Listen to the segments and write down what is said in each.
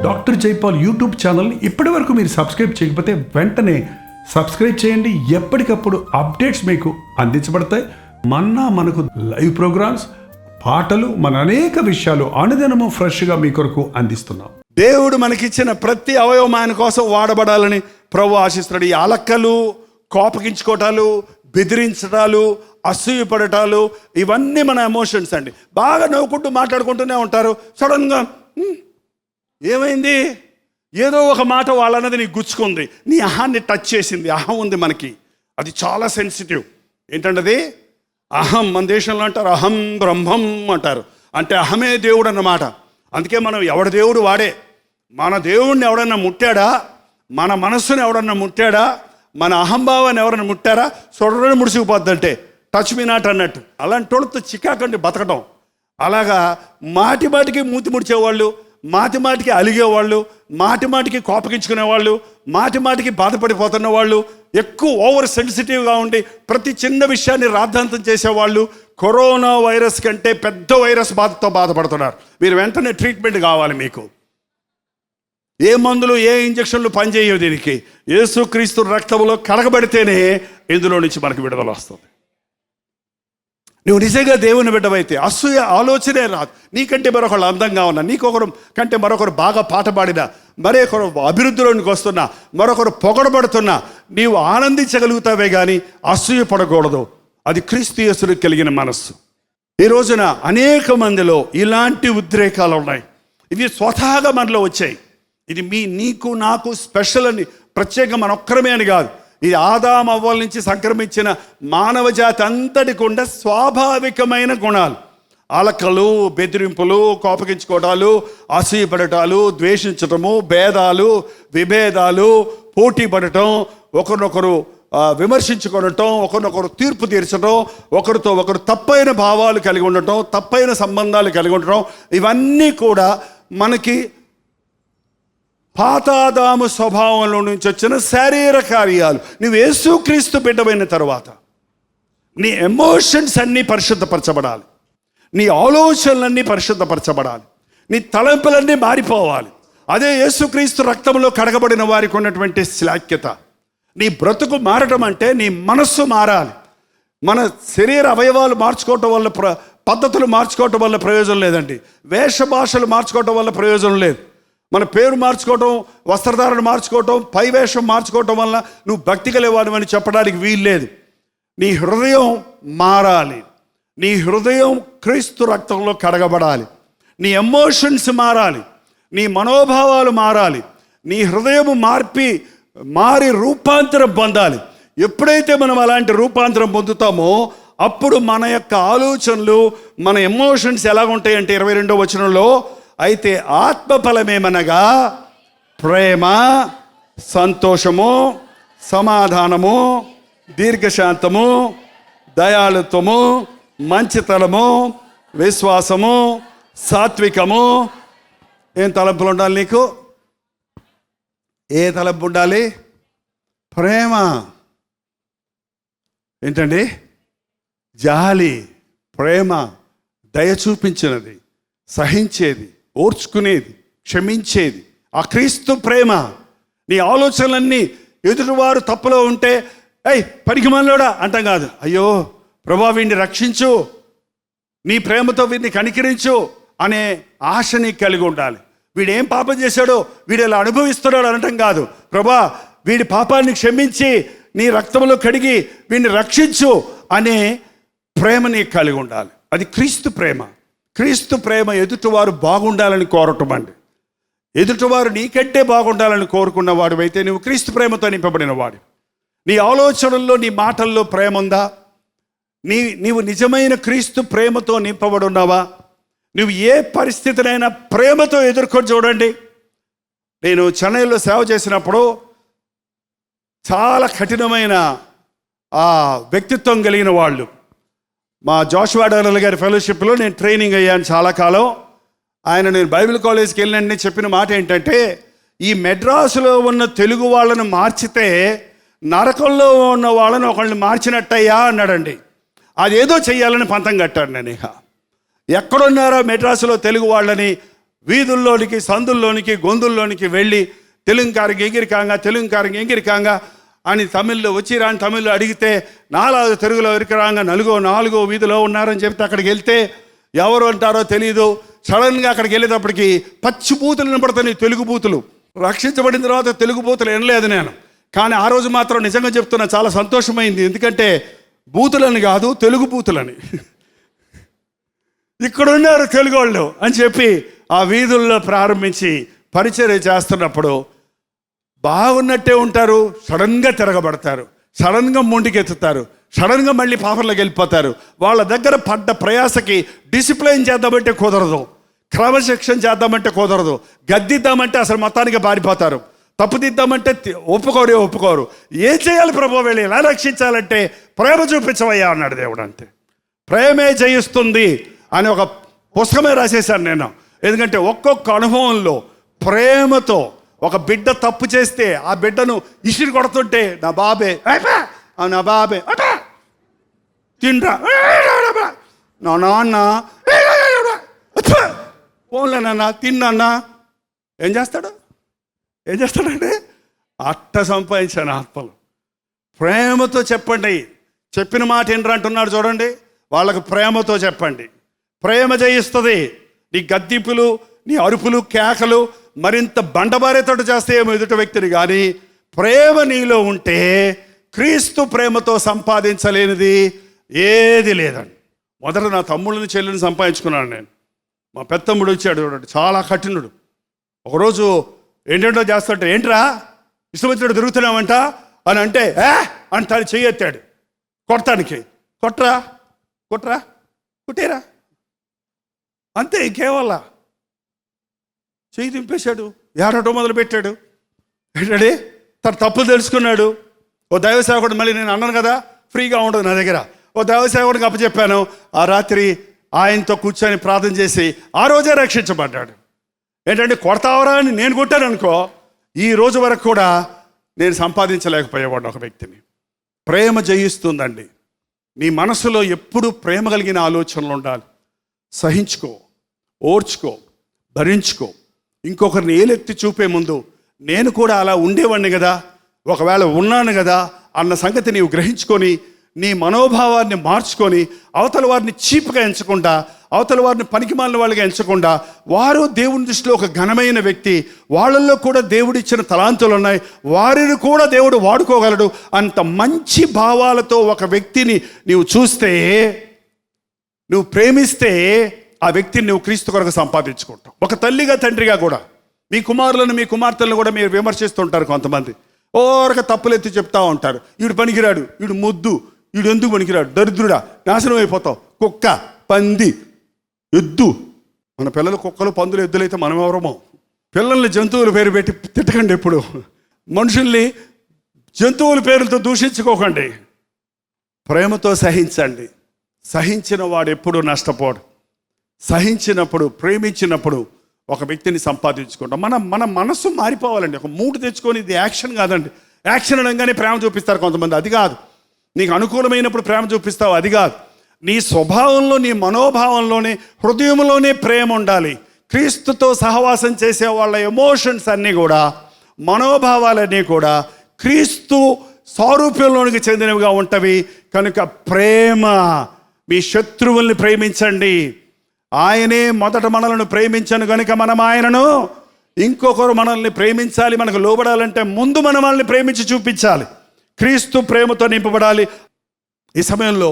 Doctor Jaipal YouTube channel ఇప్పటి వరకు మీరు సబ్స్క్రైబ్ చేయకపోతే వెంటనే సబ్స్క్రైబ్ చేయండి. ఎప్పటికప్పుడు అప్డేట్స్ మీకు అందించబడతాయి. మనకు లైవ్ ప్రోగ్రామ్స్, పాటలు, మన అనేక విషయాలు అనుదినము ఫ్రెష్గా మీ కొరకు అందిస్తున్నాం. దేవుడు మనకిచ్చిన ప్రతి అవయవం ఆయన కోసం వాడబడాలని ప్రభు ఆశిస్తున్నాడు. ఈ అలక్కలు, కోపగించుకోవటాలు, బెదిరించడాలు, అసూయపడటాలు, ఇవన్నీ మన ఎమోషన్స్ అండి. బాగా నవ్వుకుంటూ మాట్లాడుకుంటూనే ఉంటారు. సడన్గా ఏమైంది, ఏదో ఒక మాట వాళ్ళన్నది నీకు గుచ్చుకుంది, నీ అహాన్ని టచ్ చేసింది. అహం ఉంది మనకి, అది చాలా సెన్సిటివ్. ఏంటంటే అది అహం. మన దేశంలో అంటారు అహం బ్రహ్మం అంటారు, అంటే అహమే దేవుడు అన్నమాట. అందుకే మనం ఎవడి దేవుడు వాడే. మన దేవుడిని ఎవడన్నా ముట్టాడా, మన మనస్సుని ఎవడన్నా ముట్టాడా, మన అహంభావాన్ని ఎవరన్నా ముట్టారా, సొడని ముడిసిపోద్దంటే టచ్ మీ నాట్ అన్నట్టు. అలాంటి వాళ్ళతో చికాకండి బతకడం. అలాగా మాటి మాటికి మూతి ముడిచేవాళ్ళు, మాటి మాటికి అలిగేవాళ్ళు, మాటి మాటికి కోపగించుకునేవాళ్ళు, మాటి మాటికి బాధపడిపోతున్న వాళ్ళు, ఎక్కువ ఓవర్ సెన్సిటివ్గా ఉండి ప్రతి చిన్న విషయాన్ని రాద్ధాంతం చేసేవాళ్ళు కరోనా వైరస్ కంటే పెద్ద వైరస్ బాధతో బాధపడుతున్నారు. మీరు వెంటనే ట్రీట్మెంట్ కావాలి. మీకు ఏ మందులు, ఏ ఇంజక్షన్లు పనిచేయవు. దీనికి యేసుక్రీస్తు రక్తంలో కడగబడితేనే ఇందులో నుంచి మనకు విడుదల వస్తుంది. నువ్వు నిజంగా దేవుని బిడ్డవైతే అసూయ ఆలోచనే రాదు. నీకంటే మరొకరు అందంగా ఉన్నా, నీకొకరు కంటే మరొకరు బాగా పాట పాడినా, మరొకరు అభివృద్ధిలోనికి వస్తున్నా, మరొకరు పొగడబడుతున్నా నీవు ఆనందించగలుగుతావే కానీ అసూయ పడకూడదు. అది క్రీస్తు యేసునికి కలిగిన మనస్సు. ఈ రోజున అనేక మందిలో ఇలాంటి ఉద్రేకాలు ఉన్నాయి. ఇవి స్వతహాగా మనలో వచ్చాయి. ఇది నీకు నాకు స్పెషల్ అని, ప్రత్యేకంగా మన ఒక్కరమే అని కాదు. ఇది ఆదాము అవ్వల నుంచి సంక్రమించిన మానవ జాతి అంతటికి ఉండే స్వాభావికమైన గుణాలు. అలకలు, బెదిరింపులు, కోపగించుకోవటాలు, అసూయపడటాలు, ద్వేషించటము, భేదాలు, విభేదాలు, పోటీ పడటం, ఒకరినొకరు విమర్శించుకోవటం, ఒకరినొకరు తీర్పు తీర్చడం, ఒకరితో ఒకరు తప్పైన భావాలు కలిగి ఉండటం, తప్పైన సంబంధాలు కలిగి ఉండటం, ఇవన్నీ కూడా మనకి పాతాదాము స్వభావంలో నుంచి వచ్చిన శారీర కార్యాలు. నువ్వు యేసుక్రీస్తు బిడ్డమైన తర్వాత నీ ఎమోషన్స్ అన్నీ పరిశుద్ధపరచబడాలి, నీ ఆలోచనలన్నీ పరిశుద్ధపరచబడాలి, నీ తలంపులన్నీ మారిపోవాలి. అదే యేసుక్రీస్తు రక్తంలో కడగబడిన వారికి ఉన్నటువంటి శ్లాఖ్యత. నీ బ్రతుకు మారటం అంటే నీ మనస్సు మారాలి. మన శరీర అవయవాలు మార్చుకోవటం వల్ల, పద్ధతులు మార్చుకోవటం వల్ల ప్రయోజనం లేదండి. వేష భాషలు మార్చుకోవటం వల్ల ప్రయోజనం లేదు. మన పేరు మార్చుకోవటం, వస్త్రధారణ మార్చుకోవటం, పై వేషం మార్చుకోవటం వల్ల నువ్వు భక్తి కలివాడివని చెప్పడానికి వీల్లేదు. నీ హృదయం మారాలి. నీ హృదయం క్రీస్తు రక్తంలో కడగబడాలి. నీ ఎమోషన్స్ మారాలి, నీ మనోభావాలు మారాలి, నీ హృదయం మారి రూపాంతరం పొందాలి. ఎప్పుడైతే మనం అలాంటి రూపాంతరం పొందుతామో అప్పుడు మన యొక్క ఆలోచనలు, మన ఎమోషన్స్ ఎలాగుంటాయంటే 22వ వచనంలో, అయితే ఆత్మఫలమేమనగా ప్రేమ, సంతోషము, సమాధానము, దీర్ఘశాంతము, దయాళుత్వము, మంచితనము, విశ్వాసము, సాత్వికము. ఏం తలంపులు ఉండాలి నీకు? ఏ తలంపు ఉండాలి? ప్రేమ. ఏంటండి? జాలి, ప్రేమ, దయ చూపించినది, సహించేది, ఓర్చుకునేది, క్షమించేది, ఆ క్రీస్తు ప్రేమ. నీ ఆలోచనలన్నీ ఎదుటివారు తప్పులో ఉంటే పనికి మనలోడా అంటాం కాదు. అయ్యో ప్రభా వీడిని రక్షించు, నీ ప్రేమతో వీడిని కనికరించు అనే ఆశ నీకు కలిగి ఉండాలి. వీడేం పాపం చేశాడో, వీడు ఎలా అనుభవిస్తున్నాడు అనటం కాదు. ప్రభా వీడి పాపాన్ని క్షమించి నీ రక్తంలో కడిగి వీడిని రక్షించు అనే ప్రేమ నీకు కలిగి ఉండాలి. అది క్రీస్తు ప్రేమ. క్రీస్తు ప్రేమ ఎదుటివారు బాగుండాలని కోరటం అండి. ఎదుటివారు నీకంటే బాగుండాలని కోరుకున్నవాడు అయితే నువ్వు క్రీస్తు ప్రేమతో నింపబడిన వాడు. నీ ఆలోచనల్లో, నీ మాటల్లో ప్రేమ ఉందా? నీవు నిజమైన క్రీస్తు ప్రేమతో నింపబడి ఉన్నావా? నువ్వు ఏ పరిస్థితినైనా ప్రేమతో ఎదుర్కొని చూడండి. నేను చెన్నైలో సేవ చేసినప్పుడు చాలా కఠినమైన వ్యక్తిత్వం కలిగిన వాళ్ళు, మా జోషువా డానియల్ గారి ఫెలోషిప్లో నేను ట్రైనింగ్ అయ్యాను చాలా కాలం. నేను బైబిల్ కాలేజ్కి వెళ్ళినండి చెప్పిన మాట ఏంటంటే, ఈ మెడ్రాసులో ఉన్న తెలుగు వాళ్ళను మార్చితే నరకంలో ఉన్న వాళ్ళని ఒకళ్ళని మార్చినట్టయ్యా అన్నాడండి. అదేదో చెయ్యాలని పంతం కట్టాడు. నేను ఎక్కడున్నారో మెడ్రాసులో తెలుగు వాళ్ళని వీధుల్లోనికి, సందుల్లోనికి, గొంతుల్లోనికి వెళ్ళి తెలుగుకారికి ఎగిరికాంగా అని తమిళ్లో వచ్చిరాని తమిళ్లో అడిగితే 4వ తెలుగులో ఎరికరాంగా 4వ వీధిలో ఉన్నారని చెప్తే అక్కడికి వెళ్తే ఎవరు అంటారో తెలియదు. సడన్గా అక్కడికి వెళ్ళేటప్పటికి పచ్చి బూతులు వినపడతాయి, తెలుగు బూతులు. రక్షించబడిన తర్వాత తెలుగు బూతులు వినలేదు నేను, కానీ ఆ రోజు మాత్రం నిజంగా చెప్తున్నా చాలా సంతోషమైంది. ఎందుకంటే బూతులని కాదు, తెలుగు బూతులని. ఇక్కడున్నారు తెలుగు వాళ్ళు అని చెప్పి ఆ వీధుల్లో ప్రారంభించి పరిచర్య చేస్తున్నప్పుడు బాగున్నట్టే ఉంటారు, సడన్గా తిరగబడతారు, సడన్గా మొండికెత్తుతారు, సడన్గా మళ్ళీ పాపర్లోకి వెళ్ళిపోతారు. వాళ్ళ దగ్గర పడ్డ ప్రయాసకి డిసిప్లైన్ చేద్దామంటే కుదరదు, క్రమశిక్షణ చేద్దామంటే కుదరదు, గద్దిద్దామంటే అసలు మొత్తానికి పారిపోతారు, తప్పుదిద్దామంటే ఒప్పుకోరు. ఏం చేయాలి ప్రభు, వెళ్ళి ఎలా రక్షించాలంటే ప్రేమ చూపించవయ్యా అన్నాడు దేవుడు. అంతే, ప్రేమే జయిస్తుంది అని ఒక పుస్తకమే రాసేశాను నేను. ఎందుకంటే ఒక్కొక్క అనుభవంలో ప్రేమతో ఒక బిడ్డ తప్పు చేస్తే ఆ బిడ్డను ఇసిరి కొడుతుంటే నా బాబే తిండ్రా, నా నాన్న పోన్లేనన్నా తిన్నా ఏం చేస్తాడంటే అట్ట సంపాదించాను ఆత్మలు. ప్రేమతో చెప్పండి, చెప్పిన మాట ఏంట్రా అంటున్నాడు చూడండి. వాళ్ళకు ప్రేమతో చెప్పండి, ప్రేమ జయిస్తుంది. నీ గద్దింపులు, నీ అరుపులు, కేకలు మరింత బండబారేతోటి చేస్తే ఏమో ఎదుటి వ్యక్తిని, కానీ ప్రేమ నీలో ఉంటే క్రీస్తు ప్రేమతో సంపాదించలేనిది ఏది లేదండి. మొదట నా తమ్ముళ్ళని చెల్లిని సంపాదించుకున్నాను నేను. మా పెద్దమ్ముడు వచ్చాడు చూడండి, చాలా కఠినుడు. ఒకరోజు ఏంటంటో చేస్తుంటే, ఏంట్రా ఇష్టమొచ్చినట్టు తిరుగుతున్నామంట అని అంటే అని తను చెయ్యెత్తాడు కొడతానికి. కుట్టేరా అంతే, ఇంకేవల్ల చెయ్యి దింపేశాడు, ఏడటం మొదలుపెట్టాడు. ఏంటంటే తన తప్పులు తెలుసుకున్నాడు. ఓ దైవ సేవకుడు, మళ్ళీ నేను అన్నాను కదా ఫ్రీగా ఉండదు నా దగ్గర, ఓ దైవ సేవకుడికి అప్పచెప్పాను. ఆ రాత్రి ఆయనతో కూర్చొని ప్రార్థన చేసి ఆ రోజే రక్షించబడ్డాడు. ఏంటంటే కొడతావరా అని నేను కొట్టాను అనుకో, ఈ రోజు వరకు కూడా నేను సంపాదించలేకపోయేవాడు ఒక వ్యక్తిని. ప్రేమ జయిస్తుందండి. నీ మనసులో ఎప్పుడు ప్రేమ కలిగిన ఆలోచనలు ఉండాలి. సహించుకో, ఓర్చుకో, భరించుకో. ఇంకొకరిని ఏలెత్తి చూపే ముందు నేను కూడా అలా ఉండేవాడిని కదా, ఒకవేళ ఉన్నాను కదా అన్న సంగతి నీవు గ్రహించుకొని నీ మనోభావాన్ని మార్చుకొని అవతల వారిని చీప్గా ఎంచకుండా, అవతల వారిని పనికిమాలిన వాళ్ళగా ఎంచకుండా, వారు దేవుని దృష్టిలో ఒక ఘనమైన వ్యక్తి, వాళ్ళల్లో కూడా దేవుడిచ్చిన తలాంతులు ఉన్నాయి, వారిని కూడా దేవుడు వాడుకోగలడు. అంత మంచి భావాలతో ఒక వ్యక్తిని నీవు చూస్తే, నువ్వు ప్రేమిస్తే ఆ వ్యక్తిని నువ్వు క్రీస్తు కొరకు సంపాదించుకుంటావు. ఒక తల్లిగా తండ్రిగా కూడా మీ కుమారులను మీ కుమార్తెలను కూడా మీరు విమర్శిస్తుంటారు. కొంతమంది ఓరక తప్పులెత్తి చెప్తా ఉంటారు, వీడు పనికిరాడు, వీడు ముద్దు, వీడు ఎందుకు పనికిరాడు, దరిద్రుడా, నాశనం అయిపోతావు, కుక్క, పంది, ఎద్దు. మన పిల్లలు కుక్కలు, పందులు, ఎద్దులైతే మనం ఎవరమో. పిల్లల్ని జంతువుల పేరు పెట్టి తిట్టకండి, ఎప్పుడు మనుషుల్ని జంతువుల పేర్లతో దూషించుకోకండి. ప్రేమతో సహించండి. సహించిన వాడు ఎప్పుడూ నష్టపోడు. సహించినప్పుడు, ప్రేమించినప్పుడు ఒక వ్యక్తిని సంపాదించుకుంటాం. మన మనస్సు మారిపోవాలండి. ఒక మూడు తెచ్చుకొని, ఇది యాక్షన్ కాదండి. యాక్షన్ అనగానే ప్రేమ చూపిస్తారు కొంతమంది, అది కాదు. నీకు అనుకూలమైనప్పుడు ప్రేమ చూపిస్తావు, అది కాదు. నీ స్వభావంలో, నీ మనోభావంలోనే, హృదయంలోనే ప్రేమ ఉండాలి. క్రీస్తుతో సహవాసం చేసే వాళ్ళ ఎమోషన్స్ అన్నీ కూడా, మనోభావాలన్నీ కూడా క్రీస్తు సారూప్యంలోనికి చెందినవిగా ఉంటవి. కనుక ప్రేమ, మీ శత్రువుల్ని ప్రేమించండి. ఆయనే మొదట మనలను ప్రేమించను కనుక మనం ఆయనను, ఇంకొకరు మనల్ని ప్రేమించాలి. మనకు లోబడాలంటే ముందు మనం వాళ్ళని ప్రేమించి చూపించాలి. క్రీస్తు ప్రేమతో నింపబడాలి. ఈ సమయంలో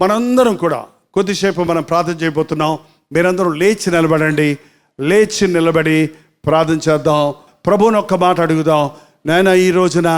మనందరం కూడా కొద్దిసేపు మనం ప్రార్థన చేయబోతున్నాం. మీరందరూ లేచి నిలబడండి. లేచి నిలబడి ప్రార్థన చేద్దాం. ప్రభువుని ఒక్క మాట అడుగుదాం. నాయన, ఈ రోజున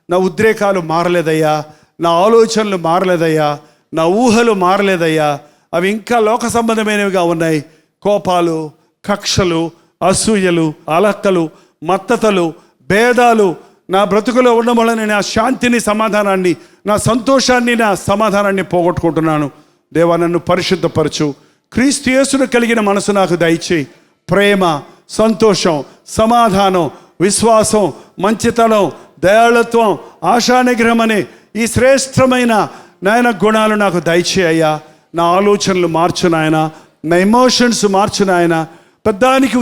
నా ఉద్రేకాలు మారలేదయ్యా, నా ఆలోచనలు మారలేదయ్యా, నా ఊహలు మారలేదయ్యా, అవి ఇంకా లోక సంబంధమైనవిగా ఉన్నాయి. కోపాలు, కక్షలు, అసూయలు, అలక్కలు, మత్తతలు, భేదాలు నా బ్రతుకులో ఉండడం వల్ల నేను నా శాంతిని, సమాధానాన్ని, నా సంతోషాన్ని, నా సమాధానాన్ని పోగొట్టుకుంటున్నాను. దేవా, నన్ను పరిశుద్ధపరచు. క్రీస్తు యేసును కలిగిన మనసు నాకు దయచేయి. ప్రేమ, సంతోషం, సమాధానం, విశ్వాసం, మంచితనం, దయాళత్వం, ఆశానిగ్రహం అనే ఈ శ్రేష్టమైన నాయన గుణాలు నాకు దయచేయ్యా. నా ఆలోచనలు మార్చు నాయన, నా ఎమోషన్స్ మార్చు నాయన. పెద్దానికి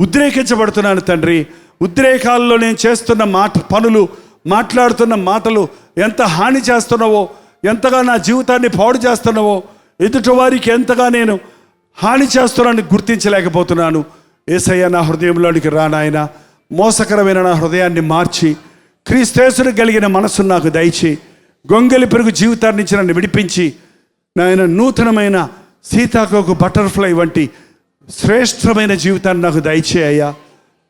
ఉద్రేకించబడుతున్నాను తండ్రి. ఉద్రేకాల్లో నేను చేస్తున్న పనులు, మాట్లాడుతున్న మాటలు ఎంత హాని చేస్తున్నావో, ఎంతగా నా జీవితాన్ని పాడు చేస్తున్నావో, ఎదుటి వారికి ఎంతగా నేను హాని చేస్తున్నానని గుర్తించలేకపోతున్నాను. యేసయ్య, నా హృదయంలోనికి రా నాయన. మోసకరమైన నా హృదయాన్ని మార్చి క్రీస్తేసును కలిగిన మనస్సును నాకు దయచేయి. గొంగలి పెరుగు జీవితాన్ని నుంచి నన్ను విడిపించి నాయన నూతనమైన సీతాకోకు బటర్ఫ్లై వంటి శ్రేష్టమైన జీవితాన్ని నాకు దయచేయ్యా.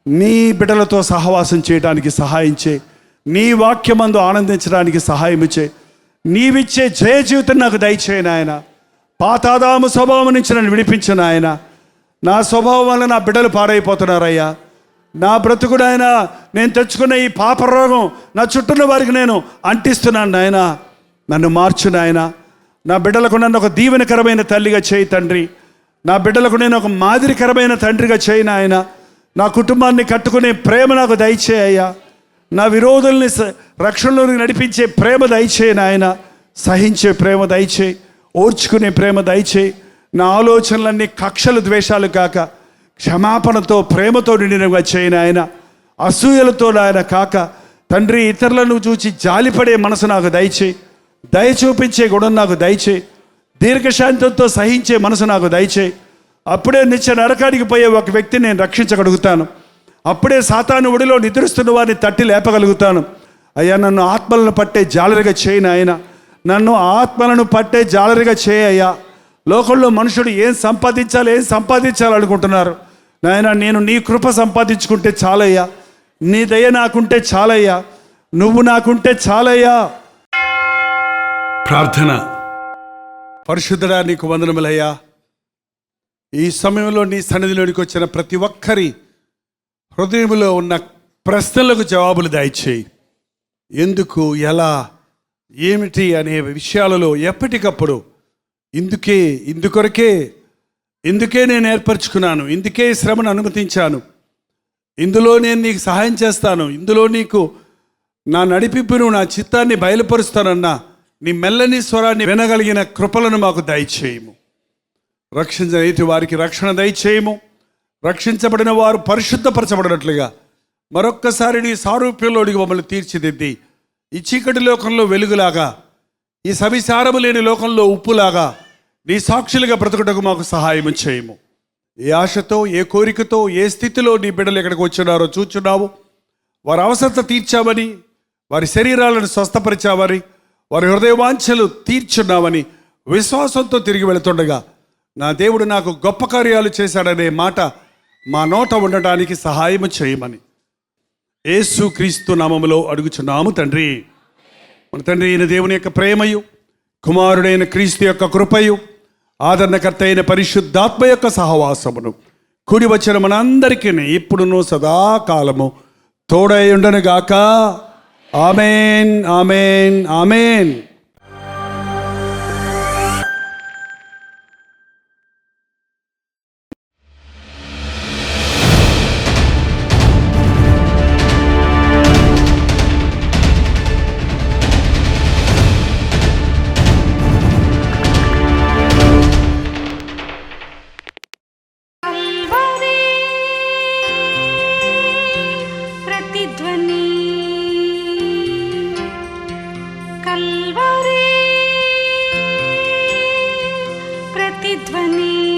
నీ బిడ్డలతో సహవాసం చేయడానికి సహాయం చేయి. నీ వాక్యమందు ఆనందించడానికి సహాయం చేయి. నీవిచ్చే జయ జీవితం నాకు దయచేయి నాయన. పాతాదాము స్వభావం నుంచి నన్ను విడిపించు నాయన. నా స్వభావం వల్ల నా బిడ్డలు పాడైపోతున్నారయ్యా. నా బ్రతుకుడు ఆయన, నేను తెచ్చుకున్న ఈ పాప రోగం నా చుట్టూన్న వారికి నేను అంటిస్తున్నాను నాయన. నన్ను మార్చు నాయన. నా బిడ్డలకు నన్ను ఒక దీవెనకరమైన తల్లిగా చేయి తండ్రి. నా బిడ్డలకు నేను ఒక మాదిరికరమైన తండ్రిగా చేయి నాయన. నా కుటుంబాన్ని కట్టుకునే ప్రేమ నాకు దయచేయ్యా. నా విరోధుల్ని రక్షణలోకి నడిపించే ప్రేమ దయచేయి నాయన. సహించే ప్రేమ దయచేయి. ఓర్చుకునే ప్రేమ దయచేయి. నా ఆలోచనలన్నీ కక్షలు, ద్వేషాలు కాక క్షమాపణతో, ప్రేమతో నిండినగా చేయి నాయన. అసూయలతో నాయన కాక తండ్రి, ఇతరులను చూచి జాలిపడే మనసు నాకు దయచేయి. దయ చూపించే గుణం నాకు దయచేయి. దీర్ఘశాంతంతో సహించే మనసు నాకు దయచేయి. అప్పుడే నిత్య నరకానికి పోయే ఒక వ్యక్తిని నేను రక్షించగలుగుతాను. అప్పుడే సాతాను ఒడిలో నిద్రిస్తున్న వారిని తట్టి లేపగలుగుతాను. అయ్యా, నన్ను ఆత్మలను పట్టే జాలరిగా చేయి నాయన. నన్ను ఆత్మలను పట్టే జాలరిగా చేయ్యా. లోకంలో మనుషుడు ఏం సంపాదించాలనుకుంటున్నారు నాయన. నేను నీ కృప సంపాదించుకుంటే చాలయ్యా. నీ దయ నాకుంటే చాలయ్యా. నువ్వు నాకుంటే చాలయ్యా. ప్రార్థన. పరిశుద్ధుడా, నీకు వందనములయ్యా. ఈ సమయంలో నీ సన్నిధిలోనికి వచ్చిన ప్రతి ఒక్కరి హృదయంలో ఉన్న ప్రశ్నలకు జవాబులు దయచేయి. ఎందుకు, ఎలా, ఏమిటి అనే విషయాలలో ఎప్పటికప్పుడు ఇందుకే నేను ఏర్పరచుకున్నాను, ఇందుకే శ్రమను అనుమతించాను, ఇందులో నేను నీకు సహాయం చేస్తాను, ఇందులో నీకు నా నడిపింపును, నా చిత్తాన్ని బయలుపరుస్తానన్నా నీ మెల్లని స్వరాన్ని వినగలిగిన కృపలను మాకు దయచేయము. రక్షించని వారికి రక్షణ దయచేయము. రక్షించబడిన వారు పరిశుద్ధపరచబడినట్లుగా మరొక్కసారి నీ సారూప్యంలోనికి మమ్మల్ని తీర్చిదిద్ది ఈ చీకటి లోకంలో వెలుగులాగా, ఈ సవిసారము లేని లోకంలో ఉప్పులాగా నీ సాక్షులుగా బ్రతుకుటకు మాకు సహాయం చేయము. ఏ ఆశతో, ఏ కోరికతో, ఏ స్థితిలో నీ బిడ్డలు ఎక్కడికి వచ్చినారో చూచున్నావు. వారి అవసరత తీర్చామని, వారి శరీరాలను స్వస్థపరిచామని, వారి హృదయవాంఛలు తీర్చున్నామని విశ్వాసంతో తిరిగి వెళుతుండగా నా దేవుడు నాకు గొప్ప కార్యాలు చేశాడనే మాట మా నోట ఉండటానికి సహాయం చేయమని యేసు క్రీస్తు నామములో అడుగుచున్నాము తండ్రి. మన తండ్రి అయిన దేవుని యొక్క ప్రేమయు, కుమారుడైన క్రీస్తు యొక్క కృపయు, ఆదరణకర్త అయిన పరిశుద్ధాత్మ యొక్క సహవాసమును కూడి వచ్చిన మనందరికీ ఇప్పుడును సదాకాలము తోడై ఉండనుగాక. ఆమేన్, ఆమేన్, ఆమేన్. कल्वरी प्रतिध्वनि